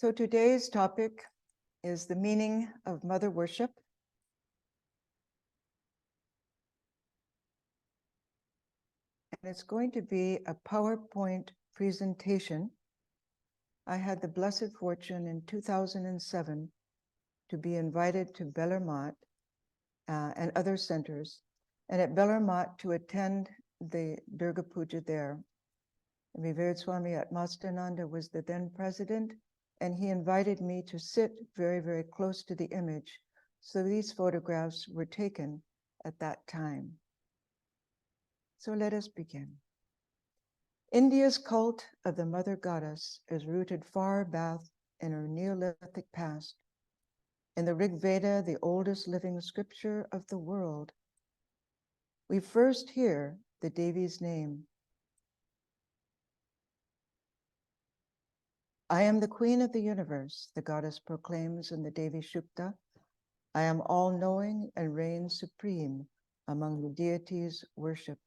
So today's topic is the meaning of mother worship. And it's going to be a PowerPoint presentation. I had the blessed fortune in 2007 to be invited to Bellarmine and other centers, and at Bellarmine to attend the Durga Puja there. Revered Swami Atmastananda was the then president, and he invited me to sit very, very close to the image. So these photographs were taken at that time. So let us begin. India's cult of the mother goddess is rooted far back in her Neolithic past. In the Rig Veda, the oldest living scripture of the world, we first hear the Devi's name. I am the queen of the universe, the goddess proclaims in the Devi Shukta. I am all-knowing and reign supreme among the deities worshipped.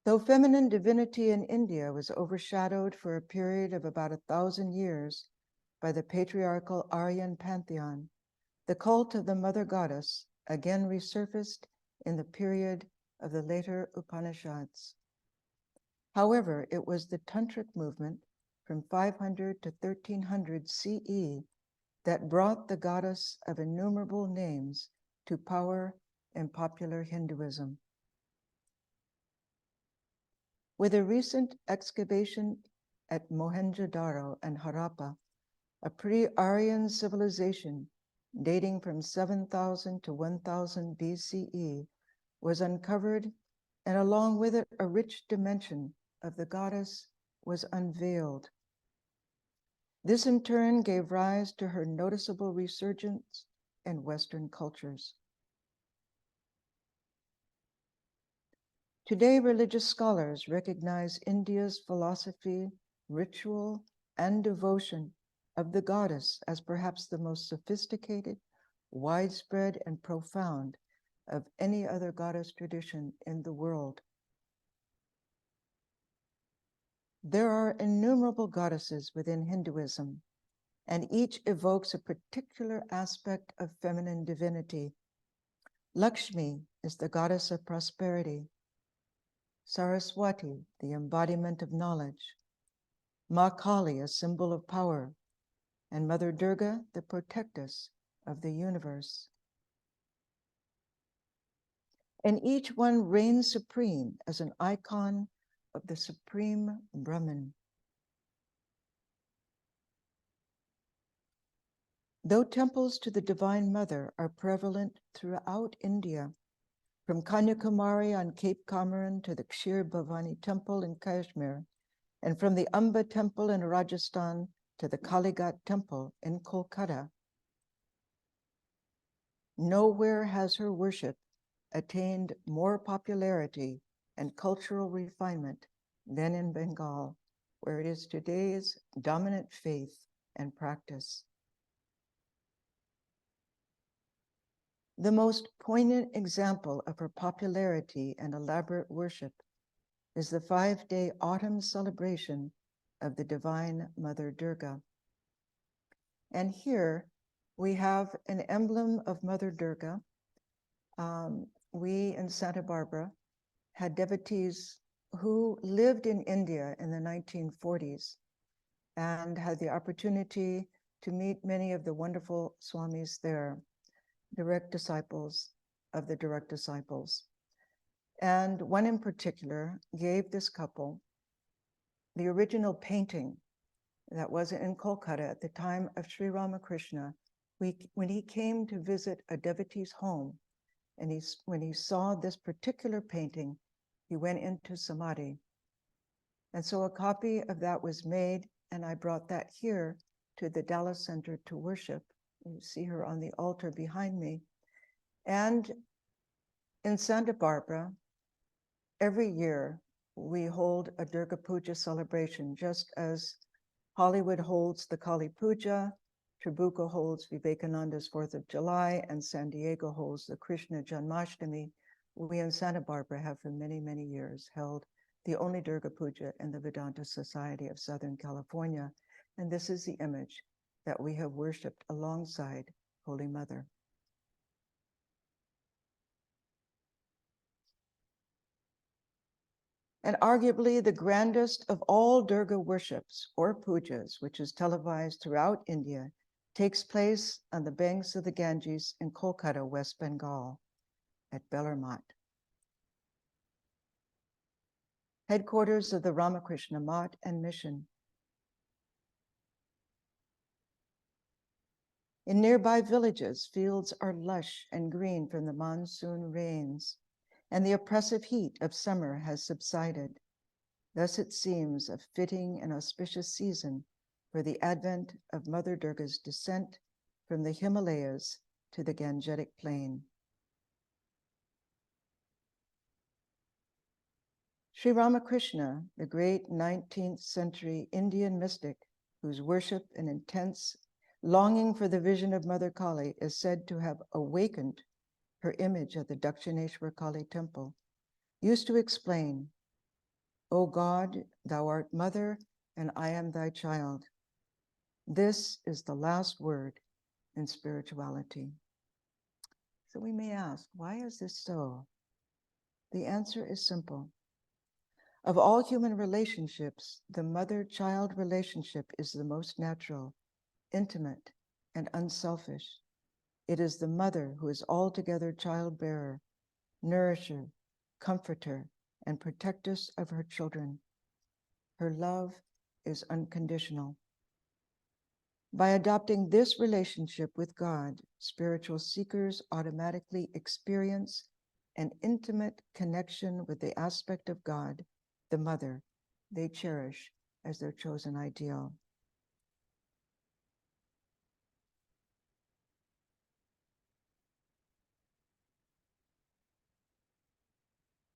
Though feminine divinity in India was overshadowed for a period of about 1,000 years by the patriarchal Aryan pantheon, the cult of the mother goddess again resurfaced in the period of the later Upanishads. However, it was the Tantric movement from 500 to 1300 CE that brought the goddess of innumerable names to power in popular Hinduism. With a recent excavation at Mohenjo-daro and Harappa, a pre-Aryan civilization dating from 7,000 to 1,000 BCE was uncovered, and along with it, a rich dimension of the goddess was unveiled. This in turn gave rise to her noticeable resurgence in Western cultures. Today, religious scholars recognize India's philosophy, ritual, and devotion of the goddess as perhaps the most sophisticated, widespread, and profound of any other goddess tradition in the world. There are innumerable goddesses within Hinduism, and each evokes a particular aspect of feminine divinity. Lakshmi is the goddess of prosperity. Saraswati, the embodiment of knowledge. Ma Kali, a symbol of power. And Mother Durga, the protectress of the universe. And each one reigns supreme as an icon of the supreme Brahman. Though temples to the Divine Mother are prevalent throughout India, from Kanyakumari on Cape Comorin to the Kshir Bhavani Temple in Kashmir, and from the Amba Temple in Rajasthan to the Kalighat Temple in Kolkata, nowhere has her worship attained more popularity and cultural refinement than in Bengal, where it is today's dominant faith and practice. The most poignant example of her popularity and elaborate worship is the 5-day autumn celebration of the Divine Mother Durga. And here we have an emblem of Mother Durga. We in Santa Barbara had devotees who lived in India in the 1940s and had the opportunity to meet many of the wonderful swamis there, direct disciples of the direct disciples. And one in particular gave this couple the original painting that was in Kolkata at the time of Sri Ramakrishna, when he came to visit a devotee's home, and when he saw this particular painting, he went into samadhi. And so a copy of that was made, and I brought that here to the Dallas Center to worship. You see her on the altar behind me. And in Santa Barbara, every year we hold a Durga Puja celebration, just as Hollywood holds the Kali Puja, Tribeca holds Vivekananda's 4th of July, and San Diego holds the Krishna Janmashtami. We in Santa Barbara have for many, many years held the only Durga Puja in the Vedanta Society of Southern California, and this is the image that we have worshipped alongside Holy Mother. And arguably the grandest of all Durga worships or pujas, which is televised throughout India, takes place on the banks of the Ganges in Kolkata, West Bengal, at Bellarmine, headquarters of the Ramakrishna Math and Mission. In nearby villages, fields are lush and green from the monsoon rains, and the oppressive heat of summer has subsided. Thus it seems a fitting and auspicious season for the advent of Mother Durga's descent from the Himalayas to the Gangetic Plain. Sri Ramakrishna, the great 19th century Indian mystic whose worship and intense longing for the vision of Mother Kali is said to have awakened her image at the Dakshineshwar Kali temple, used to explain, "O God, thou art mother, and I am thy child. This is the last word in spirituality." So we may ask, why is this so? The answer is simple. Of all human relationships, the mother-child relationship is the most natural, intimate, and unselfish. It is the mother who is altogether child-bearer, nourisher, comforter, and protectress of her children. Her love is unconditional. By adopting this relationship with God, spiritual seekers automatically experience an intimate connection with the aspect of God, the mother, they cherish as their chosen ideal.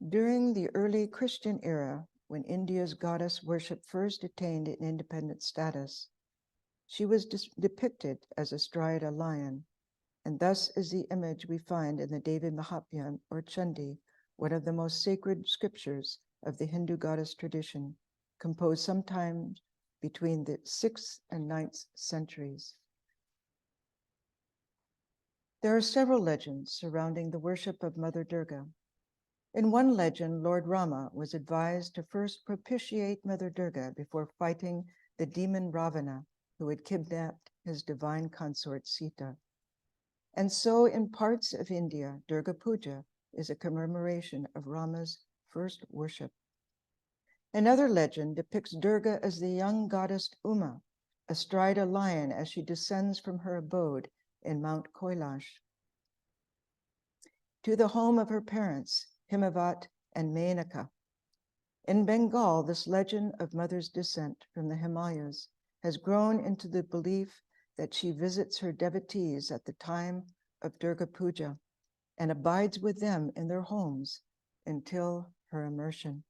During the early Christian era, when India's goddess worship first attained an independent status, she was depicted as astride a lion, and thus is the image we find in the Devi Mahatmya or Chandi, one of the most sacred scriptures of the Hindu goddess tradition, composed sometime between the 6th and 9th centuries. There are several legends surrounding the worship of Mother Durga. In one legend, Lord Rama was advised to first propitiate Mother Durga before fighting the demon Ravana, who had kidnapped his divine consort Sita. And so in parts of India, Durga Puja is a commemoration of Rama's first worship. Another legend depicts Durga as the young goddess Uma, astride a lion as she descends from her abode in Mount Kailash to the home of her parents, Himavat and Menaka. In Bengal, this legend of mother's descent from the Himalayas has grown into the belief that she visits her devotees at the time of Durga Puja and abides with them in their homes until her immersion.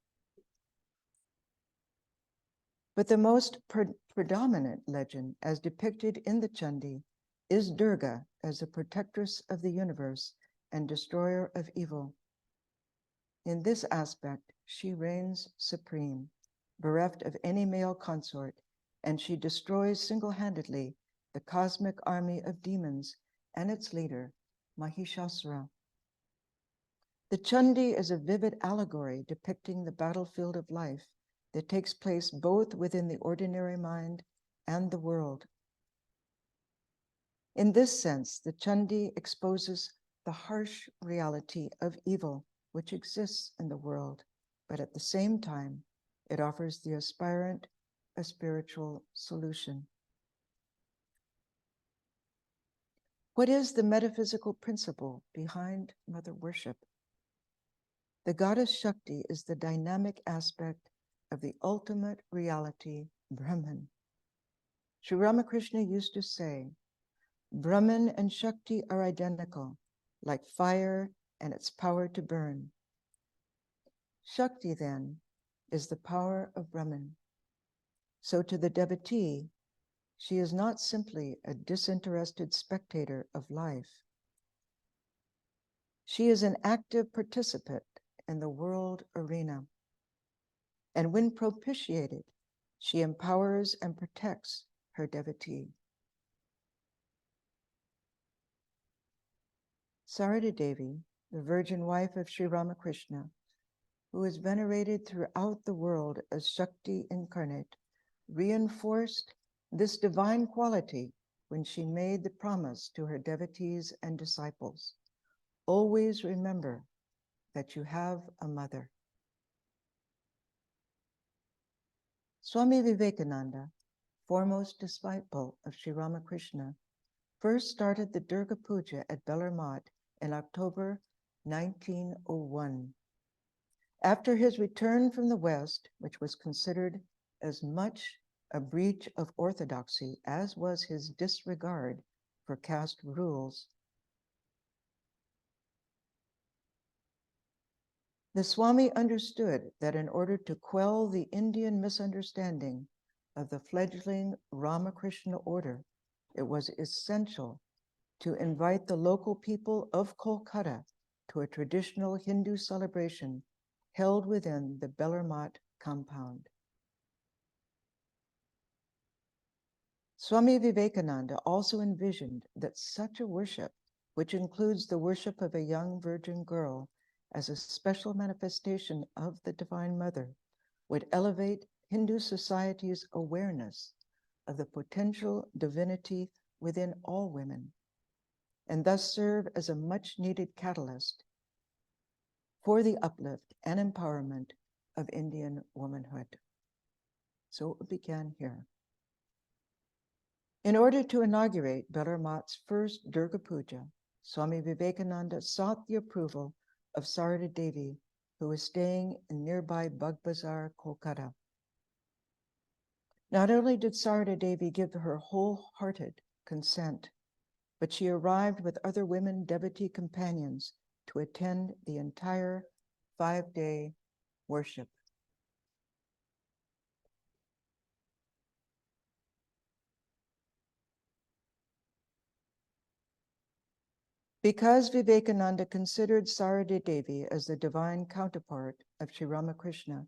But the most predominant legend, as depicted in the Chandi, is Durga as the protectress of the universe and destroyer of evil. In this aspect, she reigns supreme, bereft of any male consort, and she destroys single-handedly the cosmic army of demons and its leader, Mahishasura. The Chandi is a vivid allegory depicting the battlefield of life that takes place both within the ordinary mind and the world. In this sense, the Chandi exposes the harsh reality of evil which exists in the world, but at the same time, it offers the aspirant a spiritual solution. What is the metaphysical principle behind mother worship? The goddess Shakti is the dynamic aspect of the ultimate reality, Brahman. Sri Ramakrishna used to say, Brahman and Shakti are identical, like fire and its power to burn. Shakti, then, is the power of Brahman. So to the devotee, she is not simply a disinterested spectator of life. She is an active participant in the world arena. and when propitiated, she empowers and protects her devotee. Sarada Devi, the virgin wife of Sri Ramakrishna, who is venerated throughout the world as Shakti incarnate, reinforced this divine quality when she made the promise to her devotees and disciples. Always remember that you have a mother. Swami Vivekananda, foremost disciple of Sri Ramakrishna, first started the Durga Puja at Bellarmine in October 1901. After his return from the West, which was considered as much a breach of orthodoxy as was his disregard for caste rules, the Swami understood that in order to quell the Indian misunderstanding of the fledgling Ramakrishna order, it was essential to invite the local people of Kolkata to a traditional Hindu celebration held within the Bellarmine compound. Swami Vivekananda also envisioned that such a worship, which includes the worship of a young virgin girl as a special manifestation of the Divine Mother, would elevate Hindu society's awareness of the potential divinity within all women, and thus serve as a much-needed catalyst for the uplift and empowerment of Indian womanhood. So it began here. In order to inaugurate Bellarmine's first Durga Puja, Swami Vivekananda sought the approval of Sarada Devi, who was staying in nearby Bagbazar, Kolkata. Not only did Sarada Devi give her wholehearted consent, but she arrived with other women devotee companions to attend the entire 5-day worship. Because Vivekananda considered Sarada Devi as the divine counterpart of Sri Ramakrishna,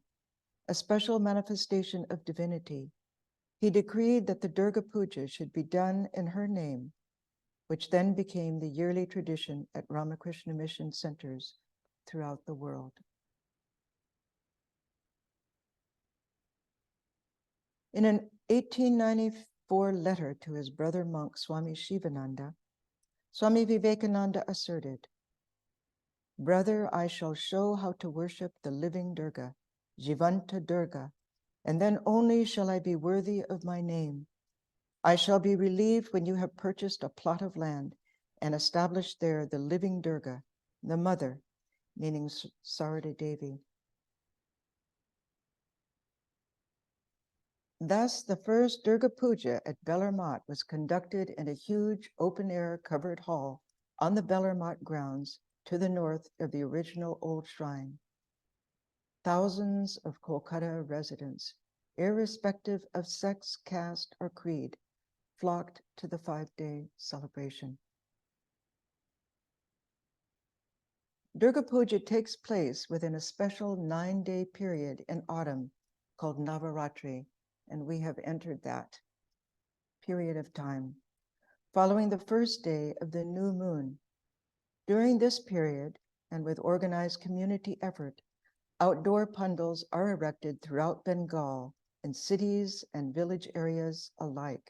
a special manifestation of divinity, he decreed that the Durga Puja should be done in her name, which then became the yearly tradition at Ramakrishna mission centers throughout the world. In an 1894 letter to his brother monk Swami Shivananda, Swami Vivekananda asserted, "Brother, I shall show how to worship the living Durga, Jivanta Durga, and then only shall I be worthy of my name. I shall be relieved when you have purchased a plot of land and established there the living Durga, the mother," meaning Sarada Devi. Thus, the first Durga Puja at Bellarmine was conducted in a huge open-air covered hall on the Bellarmine grounds to the north of the original old shrine. Thousands of Kolkata residents, irrespective of sex, caste, or creed, flocked to the 5-day celebration. Durga Puja takes place within a special 9-day period in autumn called Navaratri, and we have entered that period of time, following the first day of the new moon. During this period, and with organized community effort, outdoor pandals are erected throughout Bengal in cities and village areas alike.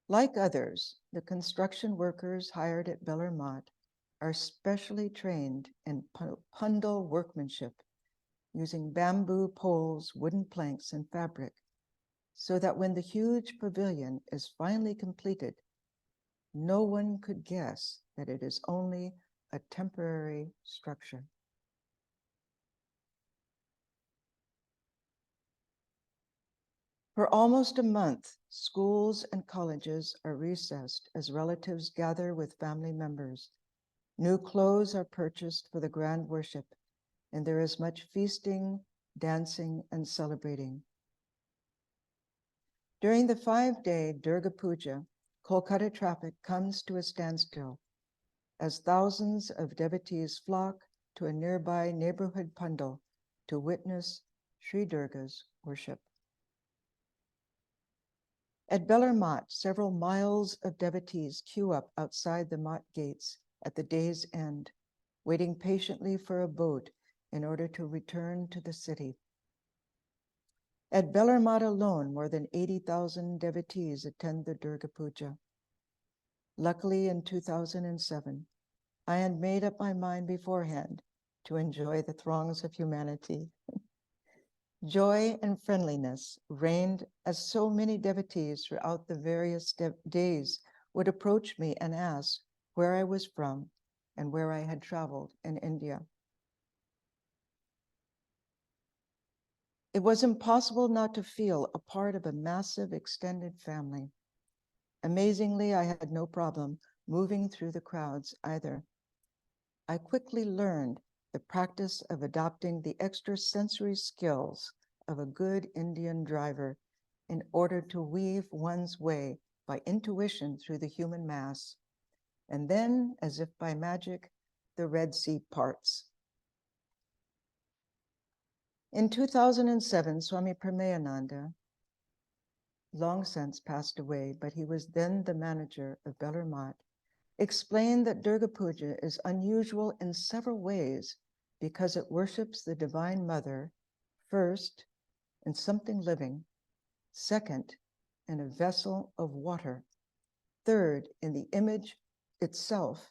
Like others, the construction workers hired at Bellarmine are specially trained in pandal workmanship, using bamboo poles, wooden planks, and fabric, so that when the huge pavilion is finally completed, no one could guess that it is only a temporary structure. For almost a month, schools and colleges are recessed as relatives gather with family members. New clothes are purchased for the grand worship, and there is much feasting, dancing, and celebrating. During the 5-day Durga Puja, Kolkata traffic comes to a standstill as thousands of devotees flock to a nearby neighborhood pandal to witness Sri Durga's worship. At Belar Mat, several miles of devotees queue up outside the Mat gates at the day's end, waiting patiently for a boat in order to return to the city. At Belar Mat alone, more than 80,000 devotees attend the Durga Puja. Luckily, in 2007, I had made up my mind beforehand to enjoy the throngs of humanity. Joy and friendliness reigned as so many devotees throughout the various days would approach me and ask where I was from and where I had traveled in India. It was impossible not to feel a part of a massive extended family. Amazingly, I had no problem moving through the crowds either. I quickly learned the practice of adopting the extrasensory skills of a good Indian driver in order to weave one's way by intuition through the human mass. And then, as if by magic, the Red Sea parts. In 2007, Swami Pramayananda, long since passed away, but he was then the manager of Belar Mat, explained that Durga Puja is unusual in several ways because it worships the Divine Mother, first, in something living, second, in a vessel of water, third, in the image itself,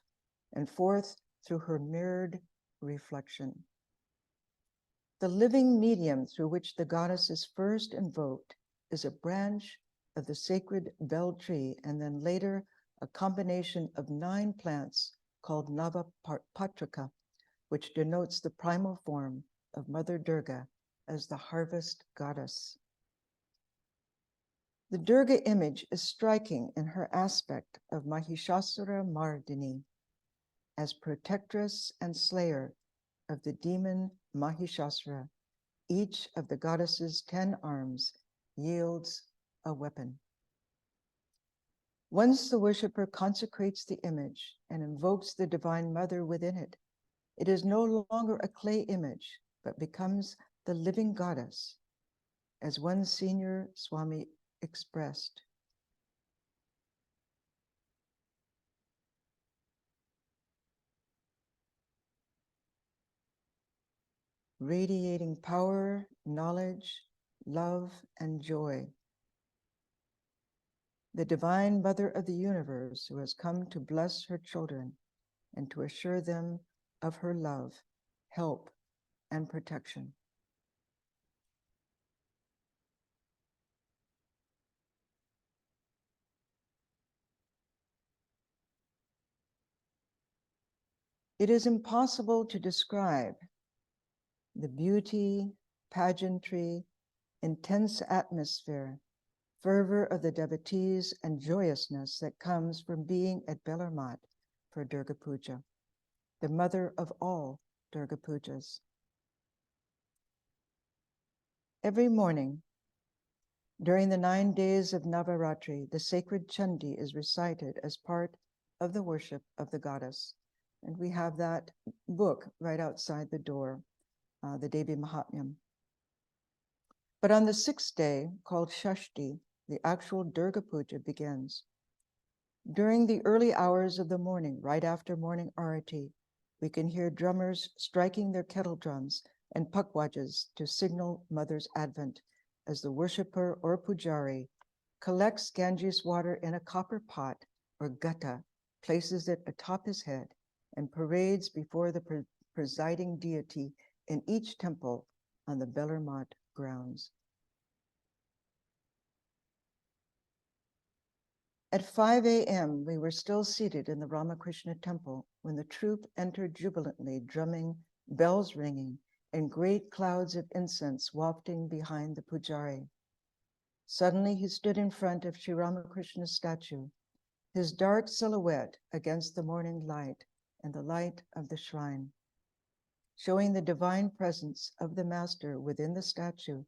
and fourth, through her mirrored reflection. The living medium through which the goddess is first invoked is a branch of the sacred bel tree, and then later a combination of 9 plants called Navapatrika, which denotes the primal form of Mother Durga as the harvest goddess. The Durga image is striking in her aspect of Mahishasura Mardini as protectress and slayer of the demon Mahishasura. Each of the goddess's 10 arms yields a weapon. Once the worshiper consecrates the image and invokes the Divine Mother within it, it is no longer a clay image, but becomes the living goddess, as one senior Swami expressed. Radiating power, knowledge, love, and joy. The Divine Mother of the universe who has come to bless her children and to assure them of her love, help, and protection. It is impossible to describe the beauty, pageantry, intense atmosphere, fervor of the devotees, and joyousness that comes from being at Belar Mat for Durga Puja, the mother of all Durga Pujas. Every morning, during the 9 days of Navaratri, the sacred Chandi is recited as part of the worship of the goddess. And we have that book right outside the door, the Devi Mahatmyam. But on the 6th day, called Shashti, the actual Durga Puja begins. During the early hours of the morning, right after morning arati, we can hear drummers striking their kettle drums and pakwajas to signal Mother's advent as the worshiper or pujari collects Ganges water in a copper pot or gata, places it atop his head, and parades before the presiding deity in each temple on the Belar Mat grounds. At 5 a.m., we were still seated in the Ramakrishna temple when the troop entered jubilantly, drumming, bells ringing, and great clouds of incense wafting behind the pujari. Suddenly, he stood in front of Sri Ramakrishna's statue, his dark silhouette against the morning light and the light of the shrine, showing the divine presence of the Master within the statue,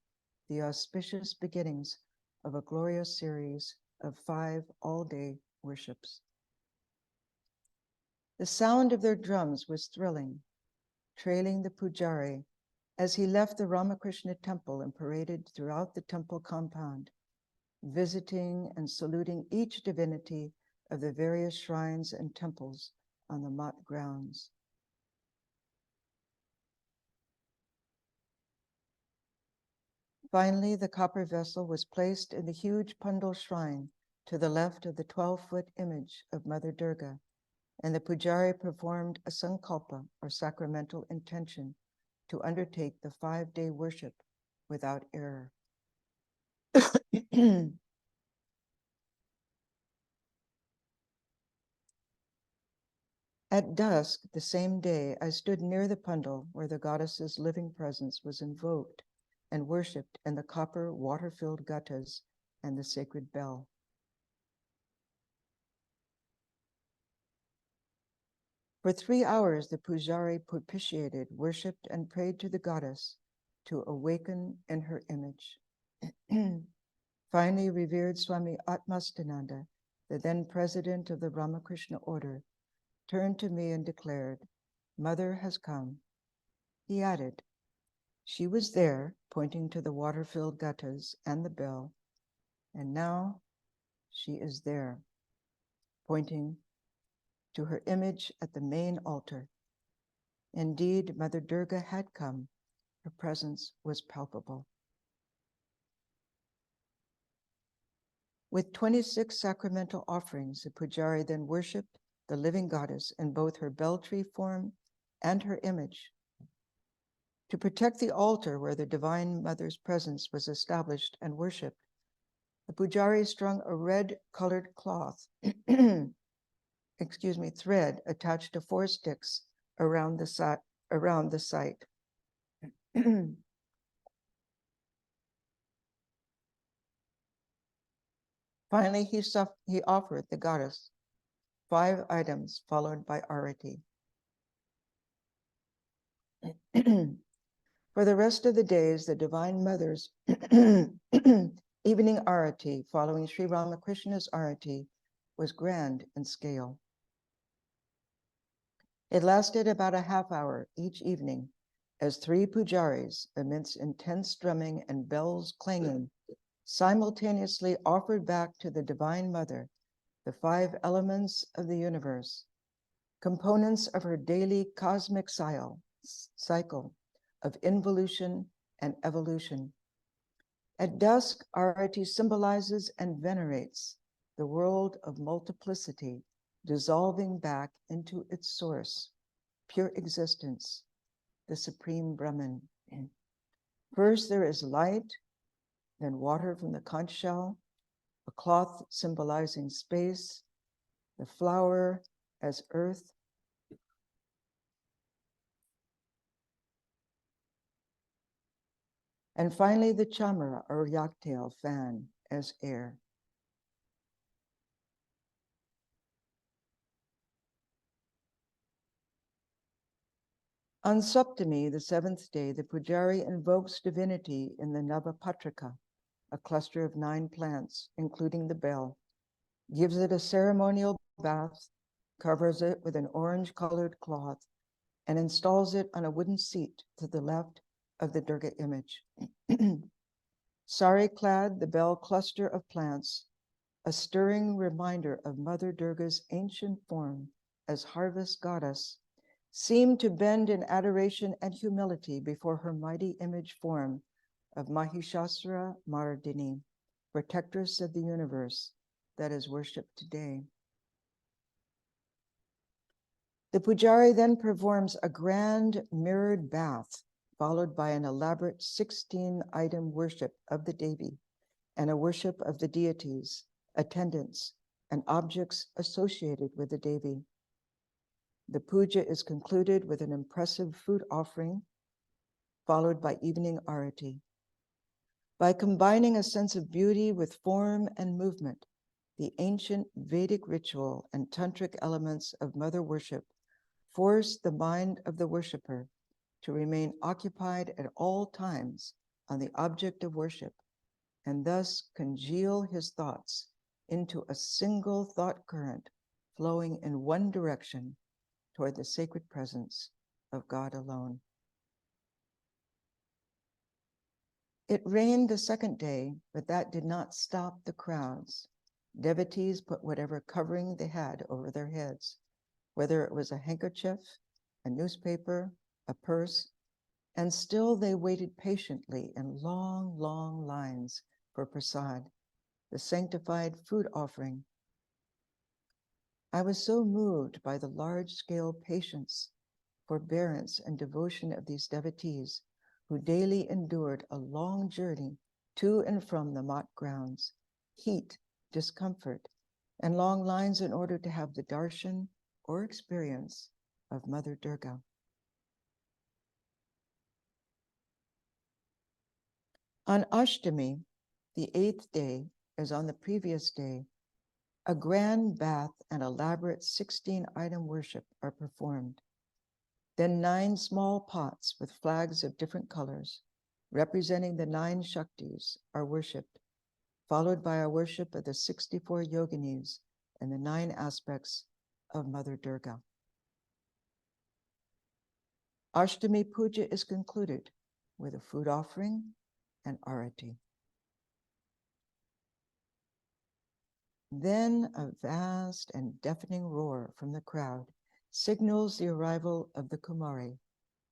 the auspicious beginnings of a glorious series of 5 all-day worships. The sound of their drums was thrilling, trailing the pujari as he left the Ramakrishna temple and paraded throughout the temple compound, visiting and saluting each divinity of the various shrines and temples on the Mat grounds. Finally, the copper vessel was placed in the huge Pandal shrine to the left of the 12-foot image of Mother Durga, and the pujari performed a sankalpa, or sacramental intention, to undertake the 5-day worship without error. At dusk the same day, I stood near the Pandal where the goddess's living presence was invoked and worshipped in the copper water-filled guttas and the sacred bell. For 3 hours, the pujari propitiated, worshipped, and prayed to the goddess to awaken in her image. Finally, revered Swami Atmastananda, the then president of the Ramakrishna order, turned to me and declared, "Mother has come." He added, "She was there," pointing to the water-filled guttas and the bell, "and now she is there," pointing to her image at the main altar. Indeed, Mother Durga had come. Her presence was palpable. With 26 sacramental offerings, the pujari then worshipped the living goddess in both her bell tree form and her image. To protect the altar where the Divine Mother's presence was established and worshipped, the pujari strung a red-colored cloth, thread attached to 4 sticks around the site. Finally, he offered the goddess 5 items followed by arati. For the rest of the days, the Divine Mother's evening arati following Sri Ramakrishna's arati was grand in scale. It lasted about a half hour each evening as 3 pujaris, amidst intense drumming and bells clanging, simultaneously offered back to the Divine Mother the 5 elements of the universe, components of her daily cosmic cycle of involution and evolution. At dusk, arati symbolizes and venerates the world of multiplicity, dissolving back into its source, pure existence, the supreme Brahman. First, there is light, then water from the conch shell, a cloth symbolizing space, the flower as earth, and finally the chamara, or yaktail fan, as air. On Saptami, the 7th day, the pujari invokes divinity in the Navapatrika, a cluster of 9 plants, including the bell, gives it a ceremonial bath, covers it with an orange-colored cloth, and installs it on a wooden seat to the left of the Durga image. Sari-clad, the bell cluster of plants, a stirring reminder of Mother Durga's ancient form as harvest goddess, seemed to bend in adoration and humility before her mighty image form of Mahishasura Mardini, protectress of the universe that is worshipped today. The pujari then performs a grand mirrored bath, followed by an elaborate 16-item worship of the Devi and a worship of the deities, attendants, and objects associated with the Devi. The puja is concluded with an impressive food offering, followed by evening arati. By combining a sense of beauty with form and movement, the ancient Vedic ritual and tantric elements of mother worship force the mind of the worshiper to remain occupied at all times on the object of worship, and thus congeal his thoughts into a single thought current flowing in one direction toward the sacred presence of God alone. It rained the second day, but that did not stop the crowds. Devotees put whatever covering they had over their heads, whether it was a handkerchief, a newspaper, a purse, and still they waited patiently in long, long lines for prasad, the sanctified food offering. I was so moved by the large-scale patience, forbearance, and devotion of these devotees who daily endured a long journey to and from the Mat grounds, heat, discomfort, and long lines in order to have the darshan or experience of Mother Durga. On Ashtami, the 8th day, as on the previous day, a grand bath and elaborate 16-item worship are performed. Then 9 small pots with flags of different colors, representing the 9 Shaktis, are worshipped, followed by a worship of the 64 yoginis and the 9 aspects of Mother Durga. Ashtami Puja is concluded with a food offering and arati. Then a vast and deafening roar from the crowd signals the arrival of the Kumari,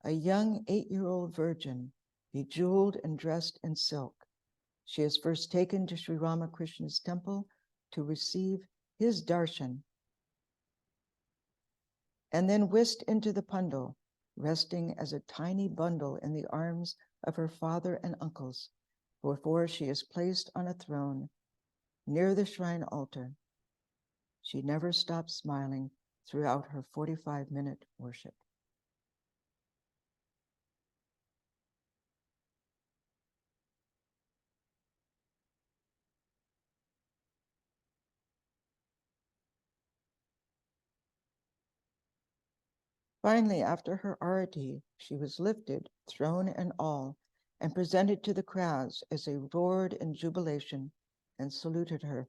a young 8-year-old virgin, bejeweled and dressed in silk. She is first taken to Sri Ramakrishna's temple to receive his darshan, and then whisked into the pandal, resting as a tiny bundle in the arms of her father and uncles, before she is placed on a throne near the shrine altar. She never stops smiling throughout her 45-minute worship. Finally, after her arati, she was lifted, throne and all, and presented to the crowds as they roared in jubilation and saluted her.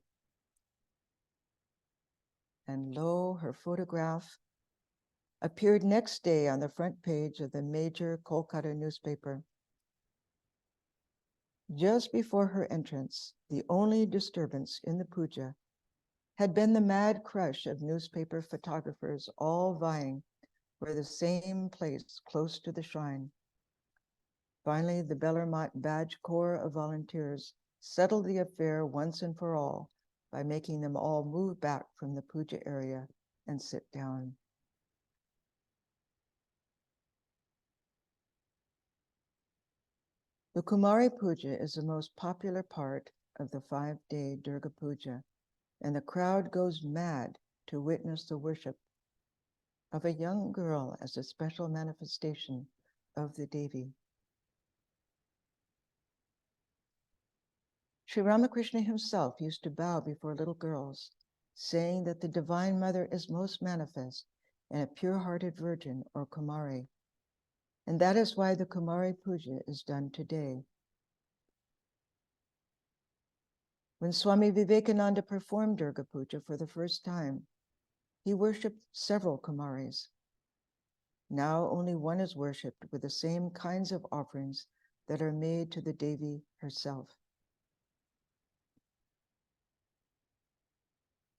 And lo, her photograph appeared next day on the front page of the major Kolkata newspaper. Just before her entrance, the only disturbance in the puja had been the mad crush of newspaper photographers all vying for the same place close to the shrine. Finally, the Bellarmont Badge Corps of volunteers settled the affair once and for all by making them all move back from the puja area and sit down. The Kumari Puja is the most popular part of the 5-day Durga Puja, and the crowd goes mad to witness the worship of a young girl as a special manifestation of the Devi. Sri Ramakrishna himself used to bow before little girls, saying that the Divine Mother is most manifest in a pure-hearted virgin or Kumari. And that is why the Kumari Puja is done today. When Swami Vivekananda performed Durga Puja for the first time, he worshipped several Kumaris. Now only one is worshipped with the same kinds of offerings that are made to the Devi herself.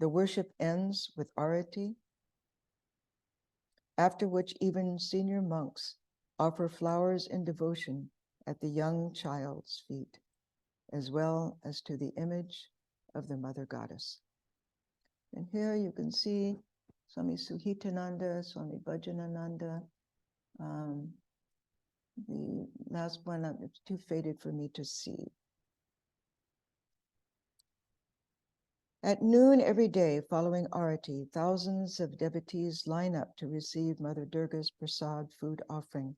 The worship ends with arati, after which even senior monks offer flowers in devotion at the young child's feet, as well as to the image of the Mother Goddess. And here you can see Swami Suhitananda, Swami Bhajanananda. The last one, it's too faded for me to see. At noon every day following Arati, thousands of devotees line up to receive Mother Durga's prasad food offering.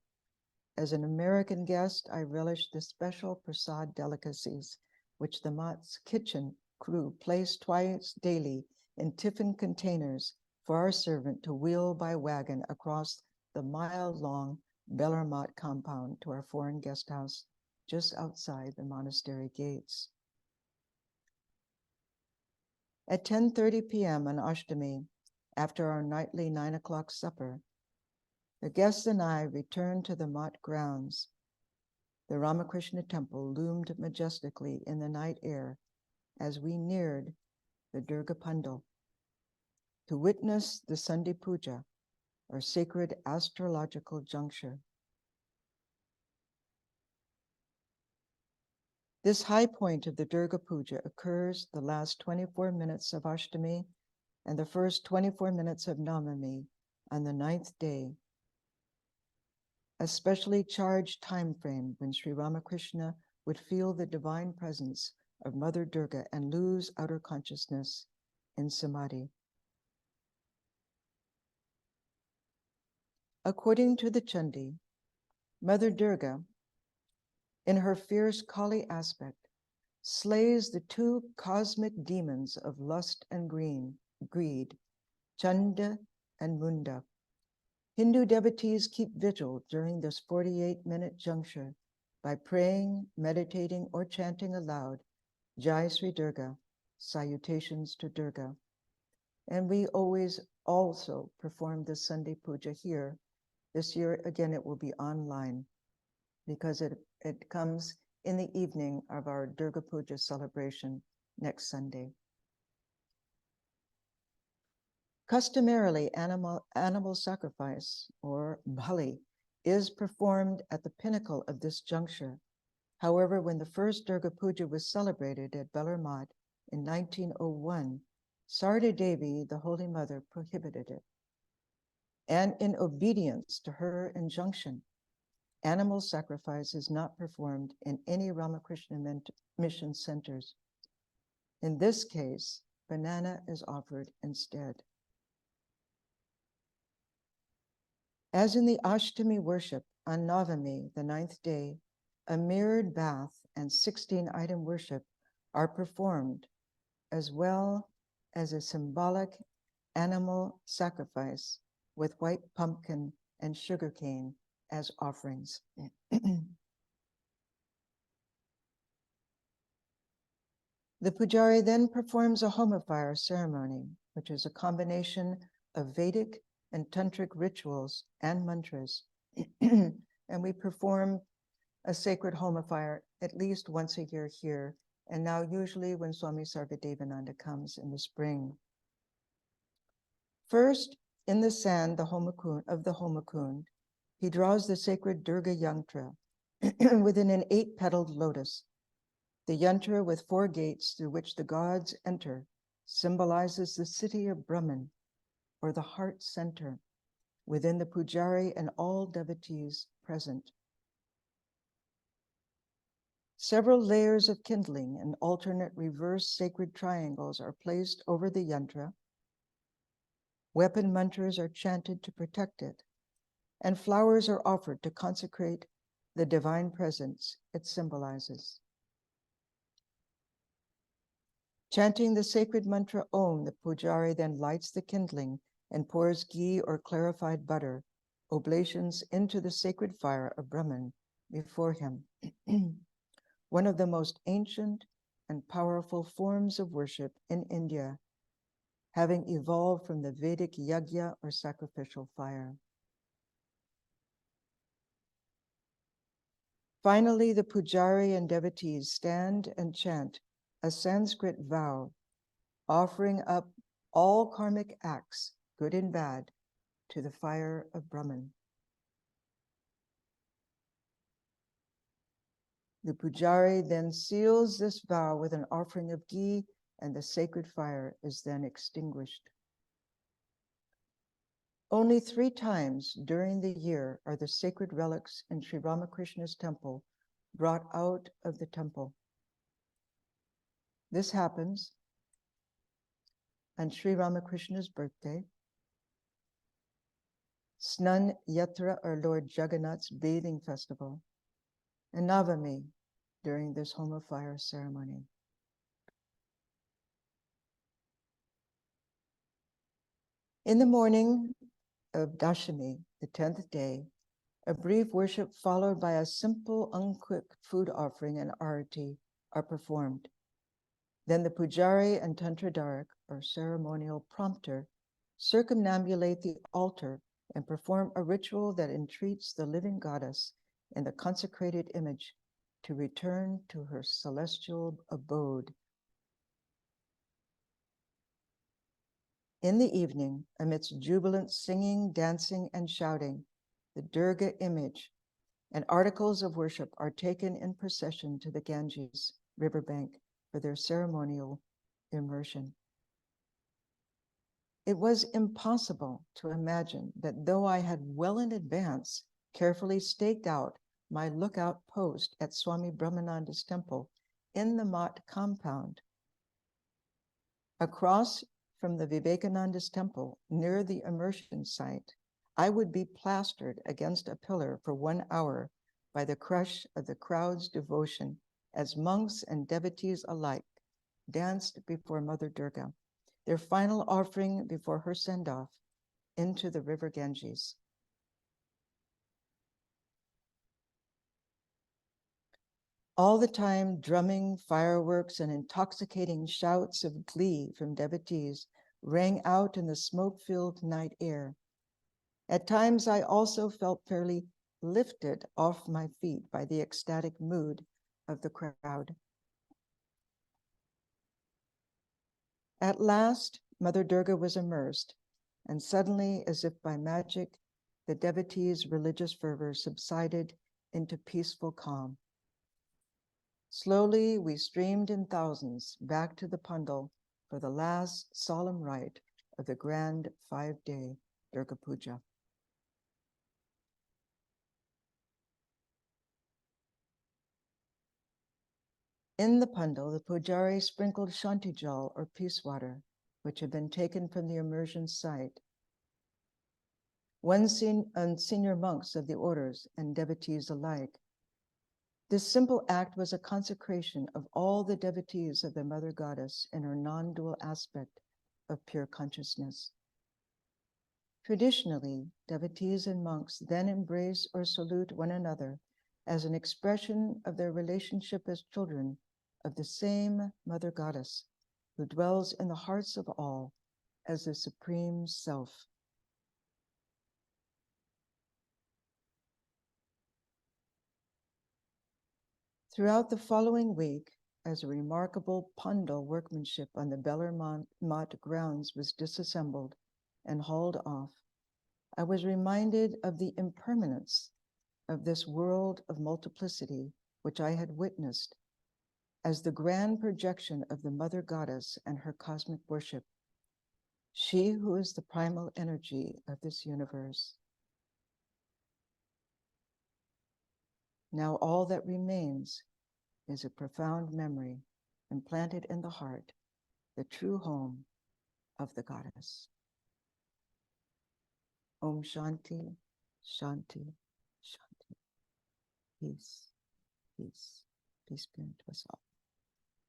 As an American guest, I relish the special prasad delicacies, which the Mat's kitchen crew place twice daily in tiffin containers for our servant to wheel by wagon across the mile-long Bellarmont compound to our foreign guest house just outside the monastery gates. At 10:30 p.m. on Ashtami, after our nightly 9 o'clock supper, the guests and I returned to the Mat grounds. The Ramakrishna temple loomed majestically in the night air as we neared the Durga Pandal to witness the Sunday Puja, or sacred astrological juncture. This high point of the Durga Puja occurs the last 24 minutes of Ashtami and the first 24 minutes of Navami on the 9th day, a specially charged time frame when Sri Ramakrishna would feel the divine presence of Mother Durga and lose outer consciousness in Samadhi. According to the Chandi, Mother Durga, in her fierce Kali aspect, slays the two cosmic demons of lust and greed, Chanda and Munda. Hindu devotees keep vigil during this 48-minute juncture by praying, meditating, or chanting aloud, Jai Sri Durga, salutations to Durga. And we always also perform this Sunday Puja here. This year, again, it will be online because it comes in the evening of our Durga Puja celebration next Sunday. Customarily, animal sacrifice, or bali, is performed at the pinnacle of this juncture. However, when the first Durga Puja was celebrated at Bellarmine in 1901, Sarda Devi, the Holy Mother, prohibited it. And in obedience to her injunction, animal sacrifice is not performed in any Ramakrishna mission centers. In this case, banana is offered instead. As in the Ashtami worship on Navami, the 9th day, a mirrored bath and 16-item worship are performed, as well as a symbolic animal sacrifice with white pumpkin and sugarcane as offerings. The pujari then performs a homa fire ceremony, which is a combination of Vedic and tantric rituals and mantras. And we perform a sacred homa fire at least once a year here, and now usually when Swami Sarvadevananda comes in the spring. First, in the sand of the Homakund, he draws the sacred Durga yantra within an 8-petaled lotus. The yantra with 4 gates through which the gods enter symbolizes the city of Brahman, or the heart center, within the pujari and all devotees present. Several layers of kindling and alternate reverse sacred triangles are placed over the yantra. Weapon mantras are chanted to protect it, and flowers are offered to consecrate the divine presence it symbolizes. Chanting the sacred mantra Om, the pujari then lights the kindling and pours ghee or clarified butter, oblations, into the sacred fire of Brahman before him. One of the most ancient and powerful forms of worship in India, having evolved from the Vedic yajna or sacrificial fire. Finally, the pujari and devotees stand and chant a Sanskrit vow, offering up all karmic acts, good and bad, to the fire of Brahman. The pujari then seals this vow with an offering of ghee, and the sacred fire is then extinguished. Only 3 times during the year are the sacred relics in Sri Ramakrishna's temple brought out of the temple. This happens on Sri Ramakrishna's birthday, Snan Yatra, or Lord Jagannath's bathing festival, and Navami during this homa fire ceremony. In the morning of Dashami, the 10th day, a brief worship followed by a simple, uncooked food offering and arati are performed. Then the pujari and tantradarik, or ceremonial prompter, circumambulate the altar and perform a ritual that entreats the living goddess in the consecrated image to return to her celestial abode. In the evening, amidst jubilant singing, dancing, and shouting, the Durga image and articles of worship are taken in procession to the Ganges riverbank for their ceremonial immersion. It was impossible to imagine that though I had well in advance carefully staked out my lookout post at Swami Brahmananda's temple in the Mat compound, across from the Vivekananda's temple near the immersion site, I would be plastered against a pillar for 1 hour by the crush of the crowd's devotion as monks and devotees alike danced before Mother Durga, their final offering before her send-off into the river Ganges. All the time, drumming, fireworks, and intoxicating shouts of glee from devotees rang out in the smoke-filled night air. At times, I also felt fairly lifted off my feet by the ecstatic mood of the crowd. At last, Mother Durga was immersed, and suddenly, as if by magic, the devotees' religious fervor subsided into peaceful calm. Slowly, we streamed in thousands back to the Pandal for the last solemn rite of the grand 5-day Durga Puja. In the Pandal, the Pujari sprinkled Shanti Jal or peace water, which had been taken from the immersion site. Senior monks of the orders and devotees alike. This simple act was a consecration of all the devotees of the Mother Goddess in her non-dual aspect of pure consciousness. Traditionally, devotees and monks then embrace or salute one another as an expression of their relationship as children of the same Mother Goddess, who dwells in the hearts of all as the Supreme Self. Throughout the following week, as a remarkable Pandal workmanship on the Beller Mat grounds was disassembled and hauled off, I was reminded of the impermanence of this world of multiplicity which I had witnessed as the grand projection of the Mother Goddess and her cosmic worship, she who is the primal energy of this universe. Now all that remains is a profound memory implanted in the heart, the true home of the Goddess. Om Shanti, Shanti, Shanti. Peace, peace, peace be unto us all.